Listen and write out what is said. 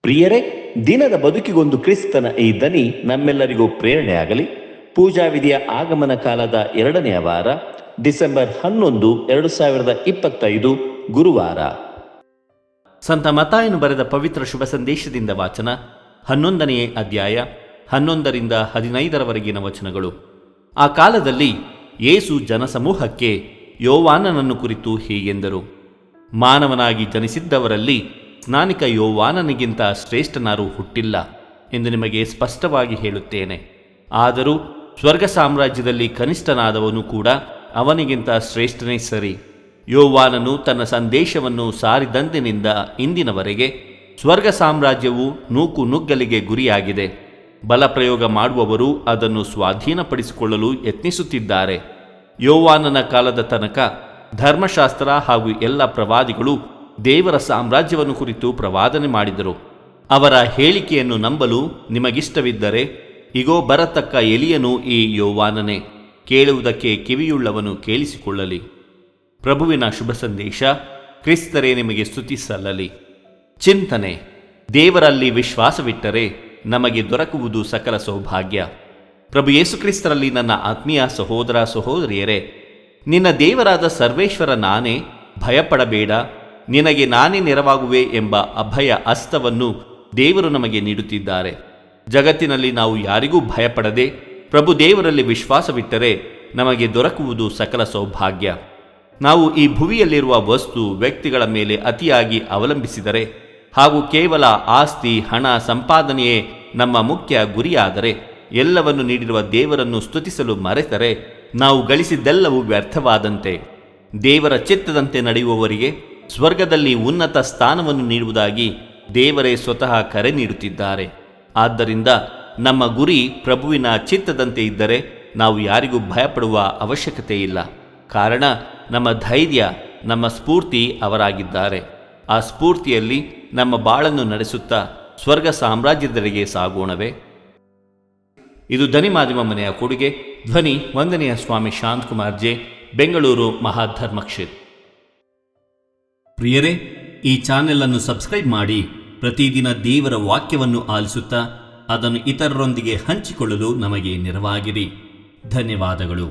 ಪ್ರಿಯರೇ, ದಿನದ ಬದುಕಿಗೊಂದು ಕ್ರಿಸ್ತನ ಈ ದನಿ ನಮ್ಮೆಲ್ಲರಿಗೂ ಪ್ರೇರಣೆಯಾಗಲಿ. ಪೂಜಾ ವಿಧಿಯ ಆಗಮನ ಕಾಲದ 2ನೇ ವಾರ, ಡಿಸೆಂಬರ್ 11, 2025, ಗುರುವಾರ. ಸಂತ ಮತ್ತಾಯನು ಬರೆದ ಪವಿತ್ರ ಶುಭ ಸಂದೇಶದಿಂದ ವಾಚನ. 11ನೇ ಅಧ್ಯಾಯ, 11ರಿಂದ 15ರವರೆಗಿನ ವಚನಗಳು. ಆ ಕಾಲದಲ್ಲಿ ಯೇಸು ಜನಸಮೂಹಕ್ಕೆ ಯೋವಾನನನ್ನು ಕುರಿತು ಹೀಗೆಂದರು: ಮಾನವನಾಗಿ ಜನಿಸಿದ್ದವರಲ್ಲಿ ಸ್ನಾನಿಕ ಯೋವಾನನಿಗಿಂತ ಶ್ರೇಷ್ಠನಾರು ಹುಟ್ಟಿಲ್ಲ ಎಂದು ನಿಮಗೆ ಸ್ಪಷ್ಟವಾಗಿ ಹೇಳುತ್ತೇನೆ. ಆದರೂ ಸ್ವರ್ಗ ಸಾಮ್ರಾಜ್ಯದಲ್ಲಿ ಕನಿಷ್ಠನಾದವನು ಕೂಡ ಅವನಿಗಿಂತ ಶ್ರೇಷ್ಠನೇ ಸರಿ. ಯೋವಾನನು ತನ್ನ ಸಂದೇಶವನ್ನು ಸಾರಿದಂದಿನಿಂದ ಇಂದಿನವರೆಗೆ ಸ್ವರ್ಗ ಸಾಮ್ರಾಜ್ಯವು ನೂಕು ನುಗ್ಗಲಿಗೆ ಗುರಿಯಾಗಿದೆ. ಬಲಪ್ರಯೋಗ ಮಾಡುವವರು ಅದನ್ನು ಸ್ವಾಧೀನಪಡಿಸಿಕೊಳ್ಳಲು ಯತ್ನಿಸುತ್ತಿದ್ದಾರೆ. ಯೋವಾನನ ಕಾಲದ ತನಕ ಧರ್ಮಶಾಸ್ತ್ರ ಹಾಗೂ ಎಲ್ಲ ಪ್ರವಾದಿಗಳು ದೇವರ ಸಾಮ್ರಾಜ್ಯವನ್ನು ಕುರಿತು ಪ್ರವಾದನೆ ಮಾಡಿದರು. ಅವರ ಹೇಳಿಕೆಯನ್ನು ನಂಬಲು ನಿಮಗಿಷ್ಟವಿದ್ದರೆ, ಇಗೋ, ಬರತಕ್ಕ ಎಲಿಯನು ಈ ಯೋವಾನನೇ. ಕೇಳುವುದಕ್ಕೆ ಕಿವಿಯುಳ್ಳವನು ಕೇಳಿಸಿಕೊಳ್ಳಲಿ. ಪ್ರಭುವಿನ ಶುಭ ಸಂದೇಶ. ಕ್ರಿಸ್ತರೇ ನಿಮಗೆ ಸ್ತುತಿ ಸಲ್ಲಲಿ. ಚಿಂತನೆ: ದೇವರಲ್ಲಿ ವಿಶ್ವಾಸವಿಟ್ಟರೆ ನಮಗೆ ದೊರಕುವುದು ಸಕಲ ಸೌಭಾಗ್ಯ. ಪ್ರಭು ಯೇಸುಕ್ರಿಸ್ತರಲ್ಲಿ ನನ್ನ ಆತ್ಮೀಯ ಸಹೋದರ ಸಹೋದರಿಯರೇ, ನಿನ್ನ ದೇವರಾದ ಸರ್ವೇಶ್ವರ ನಾನೇ, ಭಯಪಡಬೇಡ, ನಿನಗೆ ನಾನೇ ನೆರವಾಗುವೆ ಎಂಬ ಅಭಯ ಹಸ್ತವನ್ನು ದೇವರು ನಮಗೆ ನೀಡುತ್ತಿದ್ದಾರೆ. ಜಗತ್ತಿನಲ್ಲಿ ನಾವು ಯಾರಿಗೂ ಭಯಪಡದೆ ಪ್ರಭು ದೇವರಲ್ಲಿ ವಿಶ್ವಾಸವಿಟ್ಟರೆ ನಮಗೆ ದೊರಕುವುದು ಸಕಲ ಸೌಭಾಗ್ಯ. ನಾವು ಈ ಭುವಿಯಲ್ಲಿರುವ ವಸ್ತು ವ್ಯಕ್ತಿಗಳ ಮೇಲೆ ಅತಿಯಾಗಿ ಅವಲಂಬಿಸಿದರೆ ಹಾಗೂ ಕೇವಲ ಆಸ್ತಿ ಹಣ ಸಂಪಾದನೆಯೇ ನಮ್ಮ ಮುಖ್ಯ ಗುರಿಯಾದರೆ, ಎಲ್ಲವನ್ನು ನೀಡಿರುವ ದೇವರನ್ನು ಸ್ತುತಿಸಲು ಮರೆತರೆ ನಾವು ಗಳಿಸಿದ್ದೆಲ್ಲವೂ ವ್ಯರ್ಥವಾದಂತೆ. ದೇವರ ಚಿತ್ತದಂತೆ ನಡೆಯುವವರಿಗೆ ಸ್ವರ್ಗದಲ್ಲಿ ಉನ್ನತ ಸ್ಥಾನವನ್ನು ನೀಡುವುದಾಗಿ ದೇವರೇ ಸ್ವತಃ ಕರೆ ನೀಡುತ್ತಿದ್ದಾರೆ. ಆದ್ದರಿಂದ ನಮ್ಮ ಗುರಿ ಪ್ರಭುವಿನ ಚಿತ್ತದಂತೆ ಇದ್ದರೆ ನಾವು ಯಾರಿಗೂ ಭಯಪಡುವ ಅವಶ್ಯಕತೆ ಇಲ್ಲ. ಕಾರಣ ನಮ್ಮ ಧೈರ್ಯ, ನಮ್ಮ ಸ್ಫೂರ್ತಿ ಅವರಾಗಿದ್ದಾರೆ. ಆ ಸ್ಫೂರ್ತಿಯಲ್ಲಿ ನಮ್ಮ ಬಾಳನ್ನು ನಡೆಸುತ್ತಾ ಸ್ವರ್ಗ ಸಾಮ್ರಾಜ್ಯದೆಡೆಗೆ ಸಾಗೋಣವೇ? ಇದು ಧ್ವನಿ ಮಾಧ್ಯಮ ಮನೆಯ ಕೊಡುಗೆ. ಧ್ವನಿ ವಂದನೆಯ ಸ್ವಾಮಿ ಶಾಂತಕುಮಾರ್ ಜೆ, ಬೆಂಗಳೂರು ಮಹಾಧರ್ಮ ಕ್ಷೇತ್ರ. ಪ್ರಿಯರೇ, ಈ ಚಾನೆಲ್ ಅನ್ನು ಸಬ್ಸ್ಕ್ರೈಬ್ ಮಾಡಿ ಪ್ರತಿದಿನ ದೇವರ ವಾಕ್ಯವನ್ನು ಆಲಿಸುತ್ತಾ ಅದನ್ನು ಇತರರೊಂದಿಗೆ ಹಂಚಿಕೊಳ್ಳಲು ನಮಗೆ ನೆರವಾಗಿರಿ. ಧನ್ಯವಾದಗಳು.